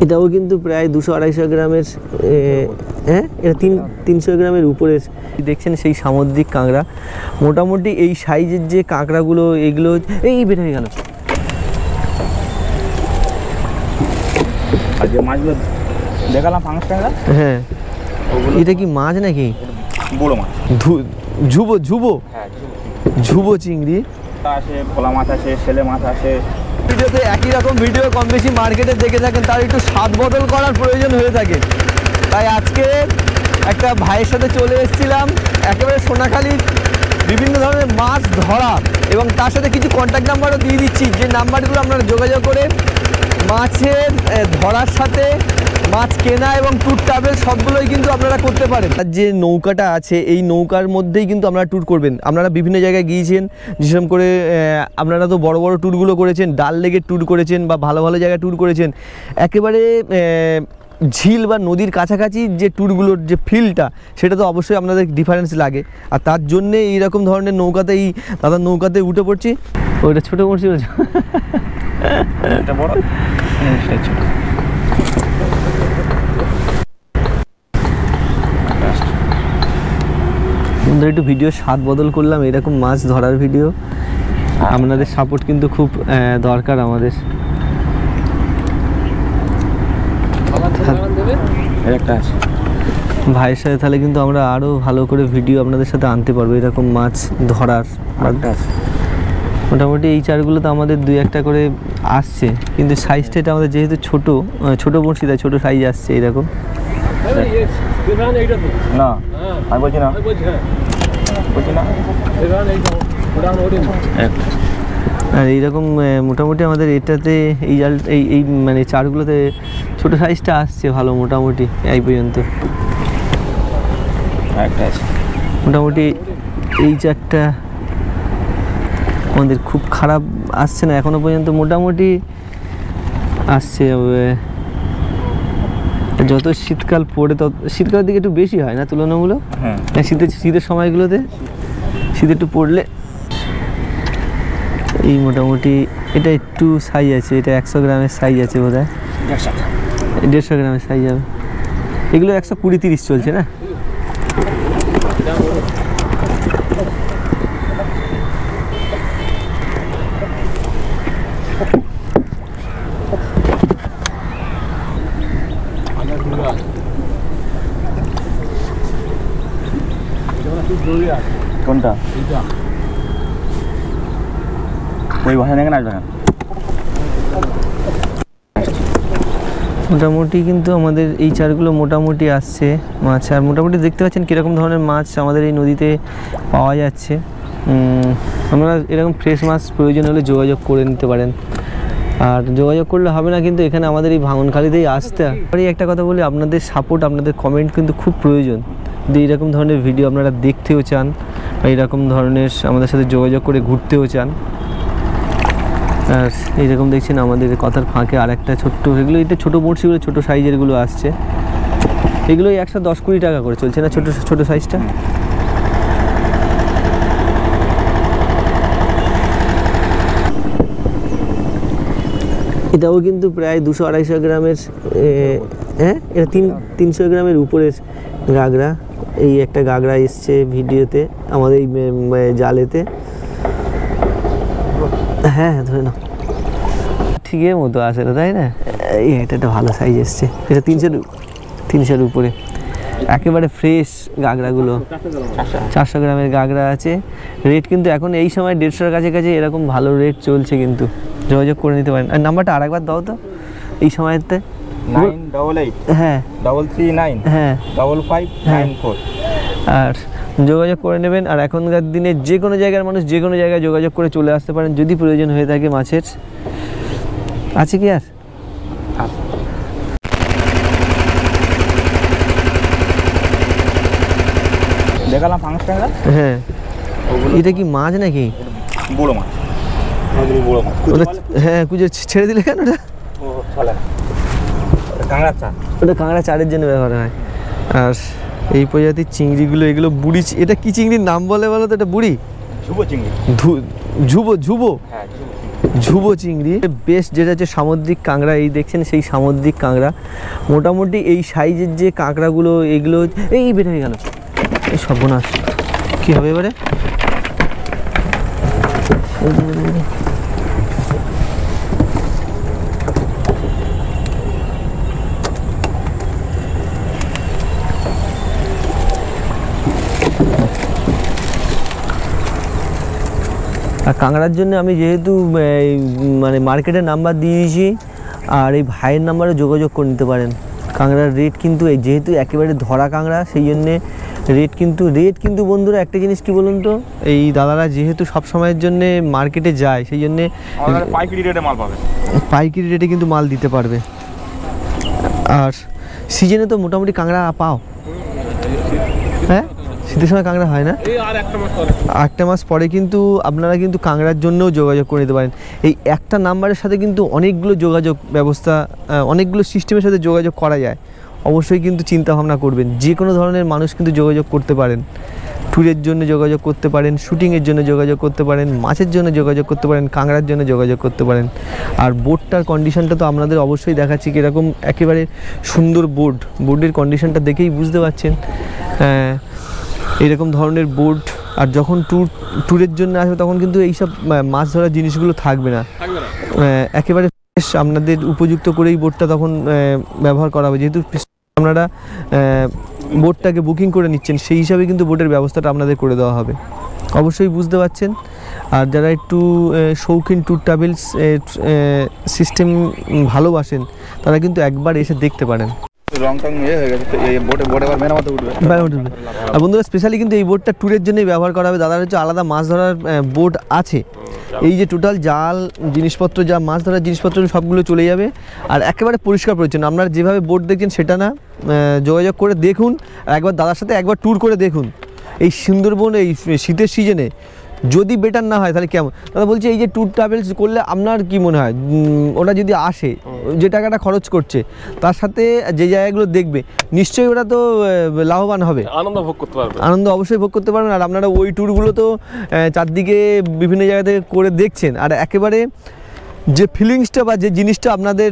এটাও কিন্তু প্রায় 200-250 গ্রামের, হ্যাঁ এটা 300 গ্রামের উপরে। দেখছেন সেই সামুদ্রিক কাঁকড়া, মোটামুটি এই সাইজের যে কাঁকড়াগুলো এগুলো এই বের হয়ে গেল। আর যে মাছগুলো দেখালাম পাঙাশ ট্যাংরা, হ্যাঁ এটা কি মাছ নাকি? বড় মাছ, ঝুবো, হ্যাঁ ঝুবো চিংড়ি আছে, ভোলা মাছ আছে, ছেলে মাছ আছে। ভিডিওতে একই রকম ভিডিও কম বেশি মার্কেটে দেখে থাকেন, তার একটু স্বাদ বদল করার প্রয়োজন হয়ে থাকে। তাই আজকে একটা ভাইয়ের সাথে চলে এসেছিলাম একেবারে সোনাখালীর বিভিন্ন ধরনের মাছ ধরা, এবং তার সাথে কিছু কন্ট্যাক্ট নাম্বারও দিয়ে দিচ্ছি, যে নাম্বারগুলো আপনারা যোগাযোগ করে মাছের ধরার সাথে মাছ কেনা এবং ট্যুর ট্রাভেল সবগুলোই কিন্তু আপনারা করতে পারেন। আর যে নৌকাটা আছে এই নৌকার মধ্যেই কিন্তু আপনারা ট্যুর করবেন। আপনারা বিভিন্ন জায়গায় গিয়েছেন, যেরকম করে আপনারা তো বড় বড় ট্যুরগুলো করেছেন, ডাল লেকের ট্যুর করেছেন বা ভালো ভালো জায়গায় ট্যুর করেছেন। একেবারে ঝিল বা নদীর কাছাকাছি যে ট্যুরগুলোর যে ফিলটা, সেটা তো অবশ্যই আপনাদের ডিফারেন্স লাগে। আর তার জন্যে এইরকম ধরনের নৌকাতেই দাদা নৌকাতে উঠে পড়ছি। ওইটা ছোটো করছি, এটা বড়, এটা ছোট। বন্ধুরা একটু ভিডিও স্বাদ বদল করলাম, এরকম মাছ ধরার ভিডিও। আপনাদের সাপোর্ট কিন্তু খুব দরকার আমাদের। একটা আছে ভাইয়ের সাথে তাহলে কিন্তু আমরা আরও ভালো করে ভিডিও আপনাদের সাথে আনতে পারবো এরকম মাছ ধরার। একটা আছে মোটামুটি এই চারগুলো তো আমাদের 2-1টা করে আসছে, কিন্তু সাইজটা এটা আমাদের যেহেতু ছোটো বড়শি, তাই ছোটো সাইজ আসছে এরকম। না আমি বলছি না, আর এইরকম মোটামুটি আমাদের এটাতে এই জাল এই মানে চারগুলোতে ছোটো সাইজটা আসছে ভালো, মোটামুটি এই পর্যন্ত একটা আছে। মোটামুটি এই চারটা আমাদের খুব খারাপ আসছে না এখনো পর্যন্ত, মোটামুটি আসছে। যত শীতকাল পড়ে তত শীতকালের দিকে একটু বেশি হয় না তুলনামূলক, হ্যাঁ শীতের সময়গুলোতে শীত একটু পড়লে এই মোটামুটি এটা একটু সাইজ আছে, এটা 100 গ্রামের সাইজ আছে বোধ হয়, 150 গ্রামের সাইজ হবে। এগুলো 120-30 চলছে না? কোনটা ওই ভাষা দেখে না আসবে। মোটামুটি কিন্তু আমাদের এই চারগুলো মোটামুটি আসছে মাছ। আর মোটামুটি দেখতে পাচ্ছেন কীরকম ধরনের মাছ আমাদের এই নদীতে পাওয়া যাচ্ছে। আপনারা এরকম ফ্রেশ মাছ প্রয়োজন হলে যোগাযোগ করে নিতে পারেন। আর যোগাযোগ করলে হবে না, কিন্তু এখানে আমাদের এই ভাঙনখালিতেই আসতে। আর এই একটা কথা বলি, আপনাদের সাপোর্ট, আপনাদের কমেন্ট কিন্তু খুব প্রয়োজন। যদি এইরকম ধরনের ভিডিও আপনারা দেখতেও চান বা এইরকম ধরনের আমাদের সাথে যোগাযোগ করে ঘুরতেও চান। আর এইরকম দেখছেন আমাদের কথার ফাঁকে আর একটা ছোট্ট, এগুলো এটা ছোটো বড়শিগুলো ছোটো সাইজেরগুলো আসছে, এগুলো 110-20 টাকা করে চলছে না ছোটো সাইজটা। এটাও কিন্তু প্রায় 200-250 গ্রামের, হ্যাঁ এটা 300 গ্রামের উপরের গাগরা। এই একটা গাগরা এসছে ভিডিওতে আমাদের এই জালেতে, হ্যাঁ ধরে নাও ঠিকই মতো আসে না, তাই না? এটা একটা ভালো সাইজ এসছে, এটা 300-300-র উপরে, একেবারে ফ্রেশ গাগরাগুলো। 400 গ্রামের গাগরা আছে। রেট কিন্তু এখন এই সময় 150-র কাছাকাছি এরকম ভালো রেট চলছে, কিন্তু যোগাযোগ করে নিতে পারেন। আর নাম্বারটা আরেকবার দাও তো এই সময়তে। 988 হ্যাঁ 339 হ্যাঁ 5594। আর যোগাযোগ করে নেবেন। আর এখনকার দিনে যে কোনো জায়গার মানুষ যে কোনো জায়গায় যোগাযোগ করে চলে আসতে পারেন যদি প্রয়োজন হয়ে থাকে মাছের। আছে কি আর? দেখালাম পাঙাশ ট্যাংরা, হ্যাঁ এটা কি মাছ নাকি? বড় মাছ, বড় মাছ। হ্যাঁ কুজে ছেড়ে দিলে কেন? ওটা কাঁকড়া চা, ওটা কাঁকড়া চারের জন্য ব্যবহার হয়। আর এই প্রজাতির চিংড়িগুলো, এগুলো বুড়ি, এটা কি চিংড়ির নাম বলে বলো তো? এটা বুড়ি, ঝুবো চিংড়ি, ঝুবো, হ্যাঁ ঝুবো চিংড়ি বেশ, যেটা হচ্ছে সামুদ্রিক কাঁকড়া। এই দেখছেন সেই সামুদ্রিক কাঁকড়া, মোটামুটি এই সাইজের যে কাঁকড়াগুলো এগুলো এই বের হয়ে গেল। এই সর্বনাশ, কী হবে এবারে? আর কাঁকড়ার জন্য আমি যেহেতু মানে মার্কেটের নাম্বার দিয়ে দিয়েছি, আর এই ভাইয়ের নাম্বারে যোগাযোগ করে নিতে পারেন। কাঁকড়ার রেট কিন্তু এই যেহেতু একেবারে ধরা কাঁকড়া, সেই জন্যে রেট কিন্তু বন্ধুরা একটা জিনিস কি বলুন তো, এই দাদারা যেহেতু সব সময়ের জন্যে মার্কেটে যায়, সেই জন্যে পাইকারি রেটে মাল পাবে, পাইকারি রেটে কিন্তু মাল দিতে পারবে। আর সিজনে তো মোটামুটি কাঁকড়া পাও, হ্যাঁ শীতের সময় কাঁকড়া হয় না, একটা মাস পরে কিন্তু আপনারা কিন্তু কাঁকড়ার জন্যও যোগাযোগ করে নিতে পারেন। এই একটা নাম্বারের সাথে কিন্তু অনেকগুলো যোগাযোগ ব্যবস্থা, অনেকগুলো সিস্টেমের সাথে যোগাযোগ করা যায়। অবশ্যই কিন্তু চিন্তা ভাবনা করবেন, যে কোনো ধরনের মানুষ কিন্তু যোগাযোগ করতে পারেন। ট্যুরের জন্য যোগাযোগ করতে পারেন, শুটিংয়ের জন্য যোগাযোগ করতে পারেন, মাছের জন্য যোগাযোগ করতে পারেন, কাঁকড়ার জন্য যোগাযোগ করতে পারেন। আর বোটটার কন্ডিশনটা তো আপনাদের অবশ্যই দেখাচ্ছি, কীরকম একেবারে সুন্দর বোর্ডের কন্ডিশনটা দেখেই বুঝতে পারছেন। এরকম ধরনের বোট, আর যখন ট্যুরের জন্য আসবে তখন কিন্তু এইসব মাছ ধরার জিনিসগুলো থাকবে না, একেবারে আপনাদের উপযুক্ত করেই বোটটা তখন ব্যবহার করা হবে। যেহেতু আপনারা বোটটাকে বুকিং করে নিচ্ছেন, সেই হিসাবে কিন্তু বোটের ব্যবস্থাটা আপনাদের করে দেওয়া হবে, অবশ্যই বুঝতে পারছেন। আর যারা একটু শৌখিন ট্যুর ট্রাভেলস সিস্টেম ভালোবাসেন, তারা কিন্তু একবার এসে দেখতে পারেন। আর বন্ধুরা স্পেশালি কিন্তু এই বোটটা ট্যুরের জন্যই ব্যবহার করা হবে। দাদার হচ্ছে আলাদা মাছ ধরার বোট আছে, এই যে টোটাল জাল জিনিসপত্র, যা মাছ ধরার জিনিসপত্র সবগুলো চলে যাবে। আর একেবারে পরিষ্কার পরিচ্ছন্ন, আপনারা যেভাবে বোট দেখছেন সেটা না, যোগাযোগ করে দেখুন, আর একবার দাদার সাথে একবার ট্যুর করে দেখুন। এই সুন্দরবন এই শীতের সিজনে যদি বেটার না হয় তাহলে কেমন? দাদা বলছি, এই যে ট্যুর ট্রাভেলস করলে আপনার কি মনে হয়, ওরা যদি আসে, যে টাকাটা খরচ করছে, তার সাথে যে জায়গাগুলো দেখবে, নিশ্চয়ই ওরা তো লাভবান হবে, আনন্দ ভোগ করতে পারবে, আনন্দ অবশ্যই ভোগ করতে পারবেন। আর আপনারা ওই ট্যুরগুলো তো চারদিকে বিভিন্ন জায়গা থেকে করে দেখছেন, আর একেবারে যে ফিলিংসটা বা যে জিনিসটা আপনাদের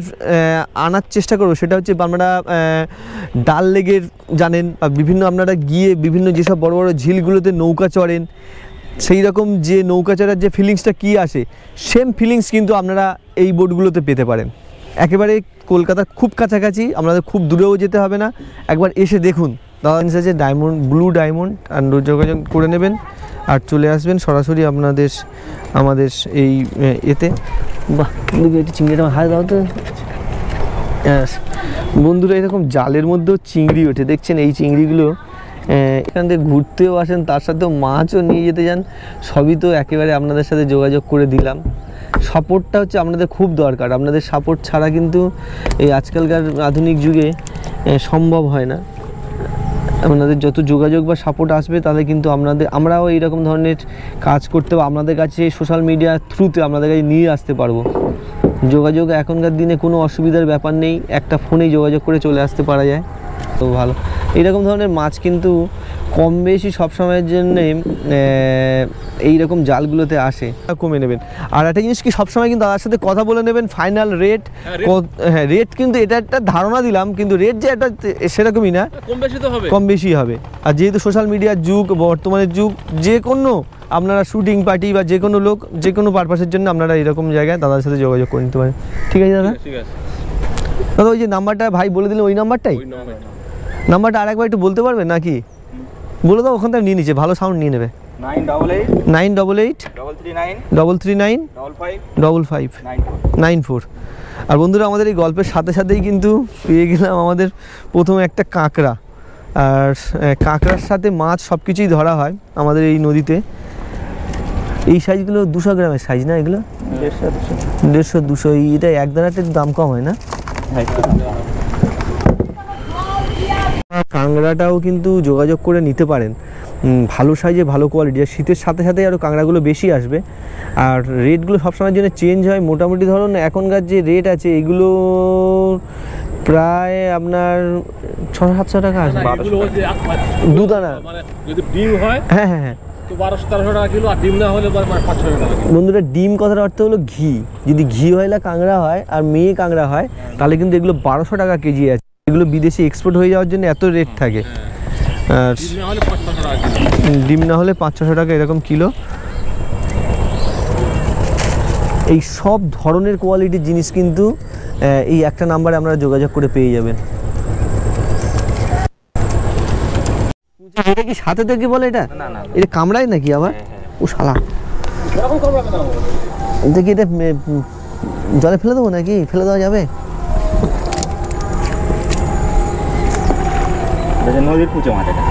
আনার চেষ্টা করবো, সেটা হচ্ছে আপনারা ডাল লেকের জানেন, বা বিভিন্ন আপনারা গিয়ে বিভিন্ন যেসব বড় বড় ঝিলগুলোতে নৌকা চড়েন, সেই রকম যে নৌকা চড়ার যে ফিলিংসটা কী আসে, সেম ফিলিংস কিন্তু আপনারা এই বোটগুলোতে পেতে পারেন। একেবারে কলকাতার খুব কাছাকাছি, আপনাদের খুব দূরেও যেতে হবে না, একবার এসে দেখুন। দাদা আছে ডায়মন্ড, ব্লু ডায়মন্ড, আর যোগাযোগ করে নেবেন আর চলে আসবেন সরাসরি আমাদের এই এতে। বাহ, একটু চিংড়িটা হাত দাও তো। বন্ধুরা, এরকম জালের মধ্যেও চিংড়ি ওঠে, দেখছেন এই চিংড়িগুলো এখান থেকে ঘুরতেও আসেন, তার সাথেও মাছও নিয়ে যেতে যান, সবই তো একেবারে আপনাদের সাথে যোগাযোগ করে দিলাম। সাপোর্টটা হচ্ছে আপনাদের খুব দরকার, আপনাদের সাপোর্ট ছাড়া কিন্তু এই আজকালকার আধুনিক যুগে সম্ভব হয় না। আপনাদের যত যোগাযোগ বা সাপোর্ট আসবে, তাহলে কিন্তু আমরাও এইরকম ধরনের কাজ করতে বা আপনাদের কাছে সোশ্যাল মিডিয়ার থ্রুতে আপনাদের কাছে নিয়ে আসতে পারবো। যোগাযোগ এখনকার দিনে কোনো অসুবিধার ব্যাপার নেই, একটা ফোনেই যোগাযোগ করে চলে আসতে পারা যায়, তো ভালো। এইরকম ধরনের মাছ কিন্তু কম বেশি সবসময়ের জন্যে এইরকম জালগুলোতে আসে, কমে নেবেন। আর একটা জিনিস কি, সবসময় কিন্তু তার সাথে কথা বলে নেবেন ফাইনাল রেট। হ্যাঁ, রেট কিন্তু এটা একটা ধারণা দিলাম, কিন্তু রেট যে এটা সেরকমই না, কম বেশি হবে। আর যেহেতু সোশ্যাল মিডিয়ার যুগ, বর্তমানের যুগ, যে কোনো আপনারা শুটিং পার্টি বা যে কোনো লোক যে কোনো পারপাসের জন্য আপনারা এরকম জায়গায় দাদার সাথে যোগাযোগ করে নিতে পারেন। ঠিক আছে দাদা? দাদা ওই যে নাম্বারটা ভাই বলে দিলেন, ওই নাম্বারটাই, নাম্বারটা আরেকবার একটু বলতে পারবেন নাকি? বলে দাও, ওখান থেকে নিয়ে নিচ্ছে, ভালো সাউন্ড নিয়ে নেবে। 988-339-355-5 আর বন্ধুরা, আমাদের এই গল্পের সাথে সাথেই কিন্তু পেয়ে গেলাম আমাদের প্রথমে একটা কাঁকড়া। আর কাঁকড়ার সাথে মাছ সব কিছুই ধরা হয় আমাদের এই নদীতে। এই সাইজগুলো 200 গ্রামের সাইজ না এগুলো? 150-200। এটা এক দাঁড়াতে দাম কম হয় না? কাঁকড়াটাও কিন্তু যোগাযোগ করে নিতে পারেন, ভালো সাইজে ভালো কোয়ালিটি। আর শীতের সাথে সাথে আরও কাঁকড়াগুলো বেশি আসবে, আর রেটগুলো সবসময়ের জন্য চেঞ্জ হয়। মোটামুটি ধরুন এখনকার যে রেট আছে, এগুলো প্রায় আপনার 600-700 টাকা আসবে, 2 দানা। হ্যাঁ হ্যাঁ হ্যাঁ, তো 1200-1300 টাকা কিলো, আর ডিম না হলে 500 টাকা কিলো। বন্ধুরা ডিম কথার অর্থ হলো ঘি, যদি ঘি হয়লা কাঁকড়া হয় আর মেয়ে কাঁকড়া হয় তাহলে কিন্তু এগুলো 1200 টাকা কেজি আছে। এগুলো বিদেশে এক্সপোর্ট হয়ে যাওয়ার জন্য এত রেট থাকে। আর ডিম না হলে 500 টাকা কিলো। ডিম না হলে 500-600 টাকা এরকম কিলো। এই সব ধরনের কোয়ালিটির জিনিস কিন্তু এই একটা নাম্বারে আপনারা যোগাযোগ করে পেয়ে যাবেন। এটা কি সাথে থেকে বলে এটা? এটা কামড়ায় নাকি আবার? ও শালা, এরকম কম রাখা দাও। দেখি এটা জলে ফেলে দেবো নাকি? ফেলে দেওয়া যাবে? নদীর পুজো মাছ এটা।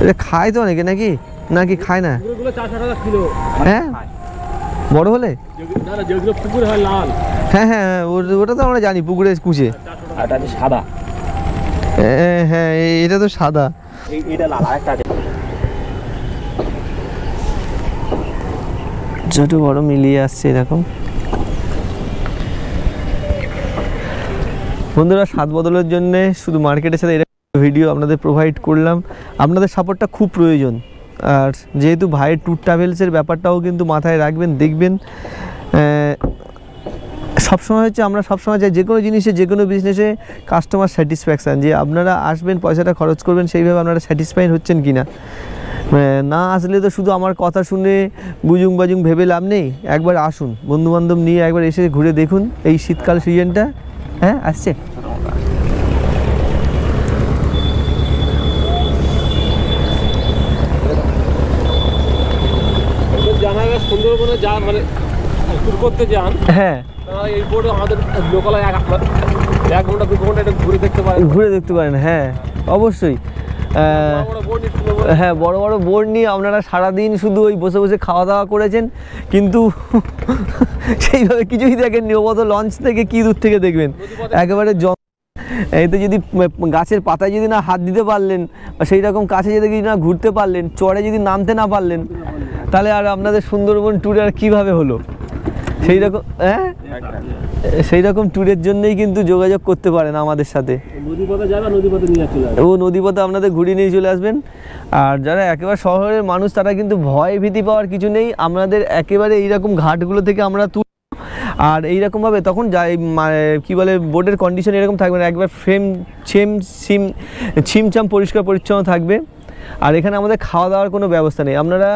এটা খায় তো অনেকে নাকি, নাকি খায় না? পুকুরগুলো 400 টাকা কিলো। হ্যাঁ বড় হলে? না না, যেগুলো পুকুর হয় লাল। হ্যাঁ হ্যাঁ ওটা তো আমরা জানি, পুকুরে কুচে। আর এটা যে সাদা, হ্যাঁ হ্যাঁ এটা তো সাদা। এইটা লাল, আরেকটা আছে। ছোট বড় মিলিয়ে আসছে এরকম। বন্ধুরা স্বাদ বদলের জন্য শুধু মার্কেটের সাথে এরকম ভিডিও আপনাদের প্রোভাইড করলাম। আপনাদের সাপোর্টটা খুব প্রয়োজন। আর যেহেতু ভাইয়ের ট্যুর ট্রাভেলসের ব্যাপারটাও কিন্তু মাথায় রাখবেন, দেখবেন সবসময় হচ্ছে আমরা সবসময় চাই যে কোনো জিনিসে, যে কোনো বিজনেসে কাস্টমার স্যাটিসফ্যাকশান, যে আপনারা আসবেন পয়সাটা খরচ করবেন সেইভাবে আপনারা স্যাটিসফাইড হচ্ছেন কি না। না আসলে তো শুধু আমার কথা শুনে বুজুং বাজুং ভেবে লাভ নেই। একবার আসুন বন্ধুবান্ধব নিয়ে, একবার এসে ঘুরে দেখুন এই শীতকাল সিজনটা। হ্যাঁ আসছে। জানা গেছে সুন্দরবনে যা মানে ট্যুর করতে যান, হ্যাঁ এই বোর্ডে আমাদের লোকালয় 1 ঘন্টা 2 ঘন্টা এটা ঘুরে দেখতে পারেন। ঘুরে দেখতে পারেন, হ্যাঁ অবশ্যই। বড় বোর্ড নিয়ে সুন্দরবনে। হ্যাঁ বড় বড় বোর্ড নিয়ে আপনারা সারাদিন শুধু ওই বসে বসে খাওয়া দাওয়া করেছেন, কিন্তু সেইভাবে কিছুই দেখেননি। ও তো লঞ্চ থেকে কি দূর থেকে দেখবেন, একেবারে এইতে যদি গাছের পাতায় যদি না হাত দিতে পারলেন, বা সেই রকম কাছে যদি না ঘুরতে পারলেন, চড়ে যদি নামতে না পারলেন, তাহলে আর আপনাদের সুন্দরবন ট্যুর আর কীভাবে হলো? সেই রকম সেই রকম ট্যুরের জন্যই কিন্তু যোগাযোগ করতে পারেন আমাদের সাথে। নদীপথে যাবে, নদীপথে নিয়ে চলে আসবে। ও নদীপথে আপনাদের ঘুরিয়ে নিয়ে চলে আসবেন। আর যারা একেবারে শহরের মানুষ তারা কিন্তু ভয় ভীতি পাওয়ার কিছু নেই। আমাদের একেবারে এইরকম ঘাটগুলো থেকে আমরা আর এইরকমভাবে তখন যাই কী বলে বোর্ডের কন্ডিশন এরকম থাকবে না, একবার ছিমছাম পরিষ্কার পরিচ্ছন্ন থাকবে। আর এখানে আমাদের খাওয়া দাওয়ার কোনো ব্যবস্থা নেই। আপনারা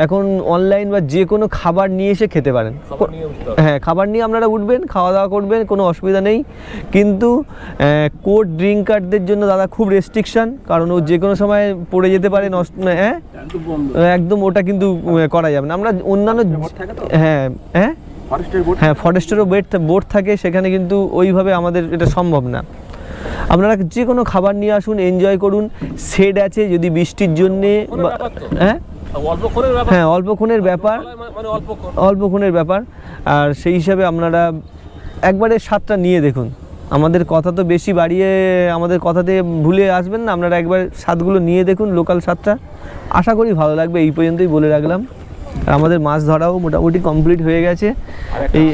এখন অনলাইন বা যে কোনো খাবার নিয়ে এসে খেতে পারেন। হ্যাঁ খাবার নিয়ে আপনারা উঠবেন, খাওয়া দাওয়া করবেন, কোনো অসুবিধা নেই। কিন্তু কোড ড্রিঙ্কারদের জন্য দাদা খুব রেস্ট্রিকশান, কারণ ও যে কোনো সময় পড়ে যেতে পারে, হ্যাঁ একদম ওটা কিন্তু করা যাবে না। আমরা অন্যান্য হ্যাঁ হ্যাঁ হ্যাঁ ফরেস্টেরও বোট থাকে, সেখানে কিন্তু ওইভাবে আমাদের এটা সম্ভব না। আপনারা যে কোনো খাবার নিয়ে আসুন, এনজয় করুন। শেড আছে যদি বৃষ্টির জন্যে, হ্যাঁ হ্যাঁ অল্পক্ষণের ব্যাপার, অল্পক্ষণের ব্যাপার। আর সেই হিসাবে আপনারা একবারে স্বাদটা নিয়ে দেখুন। আমাদের কথা তো বেশি বাড়িয়ে আমাদের কথাতে ভুলে আসবেন না, আপনারা একবার স্বাদগুলো নিয়ে দেখুন, লোকাল স্বাদটা। আশা করি ভালো লাগবে। এই পর্যন্তই বলে রাখলাম। আমাদের মাছ ধরাও মোটামুটি কমপ্লিট হয়ে গেছে। এই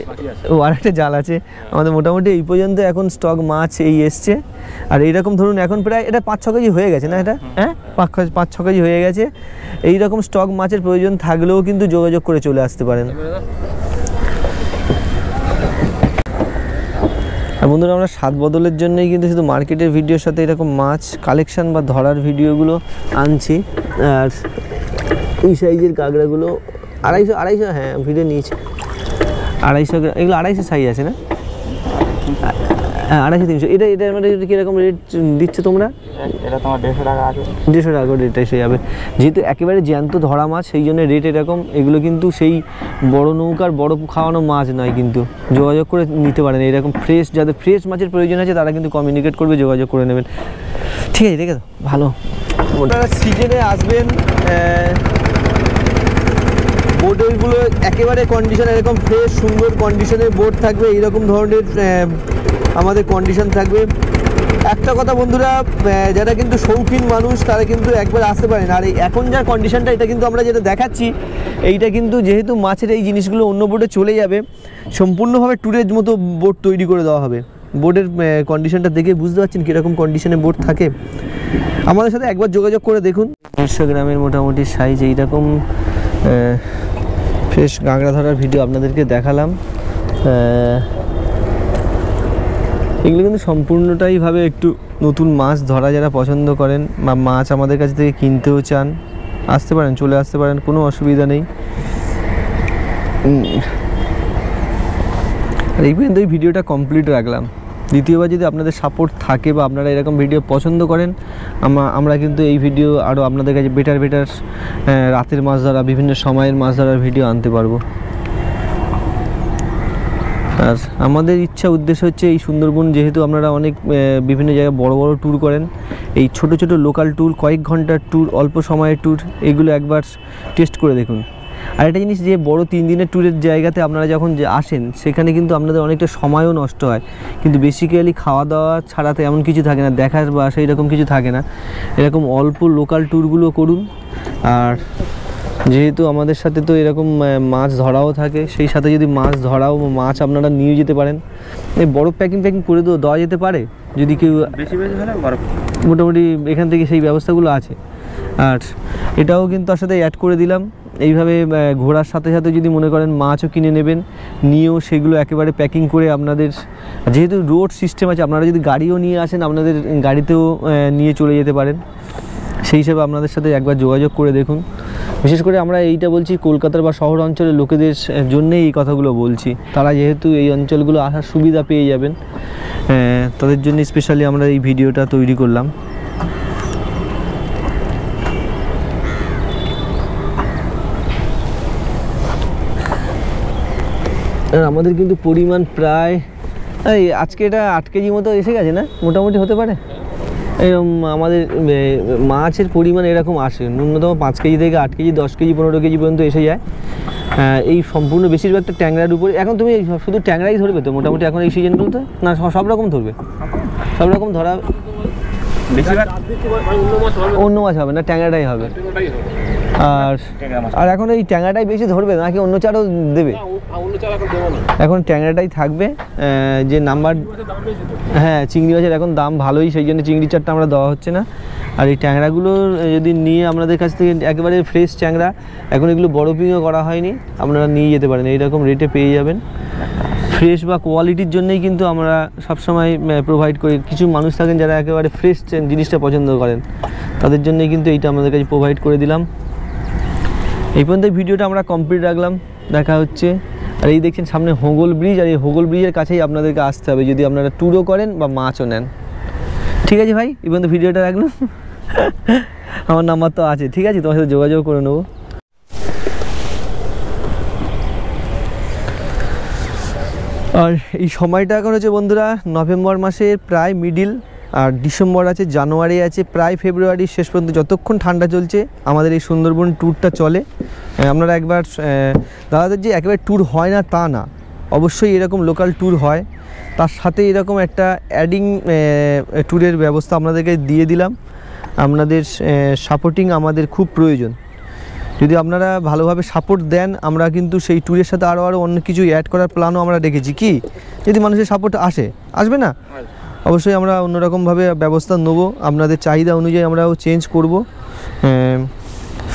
আরেকটা জাল আছে আমাদের মোটামুটি এই পর্যন্ত এখন স্টক মাছ এই এসছে। আর এইরকম ধরুন এখন প্রায় এটা 5-6 কেজি হয়ে গেছে না, এটা হ্যাঁ 5-6 কেজি হয়ে গেছে। এইরকম স্টক মাছের প্রয়োজন থাকলেও কিন্তু যোগাযোগ করে চলে আসতে পারেন। আর বন্ধুরা আমরা স্বাদ বদলের জন্যই কিন্তু শুধু মার্কেটের ভিডিওর সাথে এরকম মাছ কালেকশান বা ধরার ভিডিওগুলো আনছি। আর এই সাইজের কাঁকড়াগুলো 250 হ্যাঁ ভিডিও নিয়েছি 250 গ্রাম, এগুলো 250 সাইজ আছে না? হ্যাঁ 250-300। এটা মানে কীরকম রেট দিচ্ছে তোমরা? এটা তোমার 150 টাকা আছে। 150 টাকা করে রেট এসে যাবে। যেহেতু একেবারে জ্যান্ত ধরা মাছ সেই জন্য রেট এরকম। এগুলো কিন্তু সেই বড় নৌকার বড় খাওয়ানো মাছ নয়, কিন্তু যোগাযোগ করে নিতে পারেন। এরকম ফ্রেশ, যাদের ফ্রেশ মাছের প্রয়োজন আছে তারা কিন্তু কমিউনিকেট করবে, যোগাযোগ করে নেবেন। ঠিক আছে, ঠিক আছে, ভালো। ওনারা সিজনে আসবেন, বোটগুলো একেবারে কন্ডিশন এরকম ফ্রেশ সুন্দর কন্ডিশনের বোট থাকবে, এইরকম ধরনের আমাদের কন্ডিশন থাকবে। একটা কথা বন্ধুরা, যারা কিন্তু শৌখিন মানুষ তারা কিন্তু একবার আসতে পারেন। আর এখন যা কন্ডিশনটা, এটা কিন্তু আমরা যেটা দেখাচ্ছি, এইটা কিন্তু যেহেতু মাছের এই জিনিসগুলো অন্য বোটে চলে যাবে, সম্পূর্ণভাবে ট্যুরের মতো বোট তৈরি করে দেওয়া হবে। বোটের কন্ডিশনটা দেখে বুঝতে পারছেন কীরকম কন্ডিশনে বোট থাকে। আমাদের সাথে একবার যোগাযোগ করে দেখুন। 150 গ্রামের মোটামুটি সাইজ এইরকম ফ্রেশ গাঁগড়া ধরার ভিডিও আপনাদেরকে দেখালাম। এগুলো কিন্তু সম্পূর্ণটাইভাবে একটু নতুন মাছ ধরা যারা পছন্দ করেন বা মাছ আমাদের কাছ থেকে কিনতেও চান, আসতে পারেন, চলে আসতে পারেন, কোনো অসুবিধা নেই। আর এই পর্যন্ত এই ভিডিওটা কমপ্লিট রাখলাম। দ্বিতীয়বার যদি আপনাদের সাপোর্ট থাকে বা আপনারা এরকম ভিডিও পছন্দ করেন, আমরা কিন্তু এই ভিডিও আরও আপনাদের কাছে বেটার রাতের মাছ ধরা, বিভিন্ন সময়ের মাছ ধরার ভিডিও আনতে পারবো। আর আমাদের ইচ্ছা উদ্দেশ্য হচ্ছে এই সুন্দরবন, যেহেতু আপনারা অনেক বিভিন্ন জায়গায় বড় বড় ট্যুর করেন, এই ছোট ছোট লোকাল ট্যুর, কয়েক ঘন্টার ট্যুর, অল্প সময়ের ট্যুর, এগুলো একবার টেস্ট করে দেখুন। আর একটা জিনিস, যে বড় 3 দিনের ট্যুরের জায়গাতে আপনারা যখন আসেন, সেখানে কিন্তু আপনাদের অনেকটা সময়ও নষ্ট হয়, কিন্তু বেসিক্যালি খাওয়া দাওয়া ছাড়াতে এমন কিছু থাকে না, দেখার বা সেই রকম কিছু থাকে না। এরকম অল্প লোকাল ট্যুরগুলো করুন। আর যেহেতু আমাদের সাথে তো এরকম মাছ ধরাও থাকে, সেই সাথে যদি মাছ ধরাও মাছ আপনারা নিয়ে যেতে পারেন, এই বরফ প্যাকিং করে দেওয়া যেতে পারে যদি কেউ বেশি হলে বরফ, মোটামুটি এখান থেকে সেই ব্যবস্থাগুলো আছে। আর এটাও কিন্তু তার সাথে অ্যাড করে দিলাম। এইভাবে ঘোরার সাথে সাথে যদি মনে করেন মাছও কিনে নেবেন, নিয়েও সেগুলো একেবারে প্যাকিং করে আপনাদের, যেহেতু রোড সিস্টেম আছে, আপনারা যদি গাড়িও নিয়ে আসেন আপনাদের গাড়িতেও নিয়ে চলে যেতে পারেন। সেই হিসাবে আপনাদের সাথে একবার যোগাযোগ করে দেখুন। বিশেষ করে আমরা এইটা বলছি কলকাতার বা শহর অঞ্চলের লোকেদের জন্যেই এই কথাগুলো বলছি। তারা যেহেতু এই অঞ্চলগুলো আসার সুবিধা পেয়ে যাবেন, তাদের জন্য স্পেশালি আমরা এই ভিডিওটা তৈরি করলাম। আমাদের কিন্তু পরিমাণ প্রায় এই আজকে এটা 8 কেজি মতো এসে গেছে না, মোটামুটি হতে পারে এরকম। আমাদের মাছের পরিমাণ এরকম আসে, ন্যূনতম 5 কেজি থেকে 8 কেজি, 10 কেজি, 15 কেজি পর্যন্ত এসে যায়। এই সম্পূর্ণ বেশিরভাগটা ট্যাংরার উপরে। এখন তুমি শুধু ট্যাংরাই ধরবে তো মোটামুটি এখন এই সিজনগুলোতে, না সব রকম ধরবে? সব রকম ধরা, বেশিরভাগ অন্য মাছ হবে না, ট্যাংরাটাই হবে। আর এখন এই ট্যাংরাটাই বেশি ধরবে নাকি অন্য চারও দেবে? এখন ট্যাংরাটাই থাকবে। যে নাম্বার, হ্যাঁ চিংড়ি মাছের এখন দাম ভালোই, সেই জন্য চিংড়ি চারটা আমরা দেওয়া হচ্ছে না। আর এই ট্যাংরাগুলো যদি নিয়ে আপনাদের কাছ থেকে একেবারে ফ্রেশ ট্যাংরা, এখন এগুলো বরফিংও করা হয়নি, আপনারা নিয়ে যেতে পারেন, এইরকম রেটে পেয়ে যাবেন। ফ্রেশ বা কোয়ালিটির জন্যই কিন্তু আমরা সবসময় প্রোভাইড করি। কিছু মানুষ থাকেন যারা একেবারে ফ্রেশ জিনিসটা পছন্দ করেন, তাদের জন্যই কিন্তু এইটা আমাদের কাছে প্রোভাইড করে দিলাম। এই পর্যন্ত ভিডিওটা আমরা কমপ্লিট রাখলাম, দেখা হচ্ছে। আর এই দেখছেন সামনে হোগল ব্রিজ, আর এই হোগল ব্রিজের কাছেই আপনাদেরকে আসতে হবে যদি আপনারা ট্যুরও করেন বা মাছও নেন। ঠিক আছে ভাই, এই পর্যন্ত ভিডিওটা রাখলাম। আমার নাম্বার তো আছে, ঠিক আছে, তোমার সাথে যোগাযোগ করে নেবো। আর এই সময়টা এখন হচ্ছে বন্ধুরা নভেম্বর মাসের প্রায় মিডিল, আর ডিসেম্বর আছে, জানুয়ারি আছে, প্রায় ফেব্রুয়ারি শেষ পর্যন্ত যতক্ষণ ঠান্ডা চলছে আমাদের এই সুন্দরবন ট্যুরটা চলে। আপনারা একবার, দাদাদের যে একেবারে ট্যুর হয় না তা না, অবশ্যই এরকম লোকাল ট্যুর হয়, তার সাথে এরকম একটা অ্যাডিং ট্যুরের ব্যবস্থা আপনাদেরকে দিয়ে দিলাম। আপনাদের সাপোর্টিং আমাদের খুব প্রয়োজন। যদি আপনারা ভালোভাবে সাপোর্ট দেন, আমরা কিন্তু সেই ট্যুরের সাথে আরও অন্য কিছু অ্যাড করার প্ল্যানও আমরা রেখেছি। কি যদি মানুষের সাপোর্ট আসবে না, অবশ্যই আমরা অন্যরকমভাবে ব্যবস্থা নেব, আপনাদের চাহিদা অনুযায়ী আমরাও চেঞ্জ করব।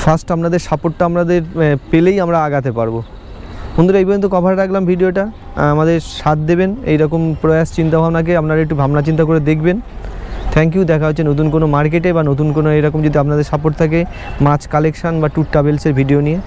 ফার্স্ট আপনাদের সাপোর্টটা আমাদের পেলেই আমরা আগাতে পারবো। বন্ধুরা এই পর্যন্ত কভার রাখলাম ভিডিওটা, আমাদের সাথ দেবেন। এইরকম প্রয়াস চিন্তাভাবনাকে আপনারা একটু ভাবনা চিন্তা করে দেখবেন। Thank you. দেখা হচ্ছে নতুন কোনো মার্কেটে বা নতুন কোনো এরকম যদি আপনাদের সাপোর্ট থাকে মাছ কালেকশান বা ট্যুর ট্রাভেলসের ভিডিও নিয়ে।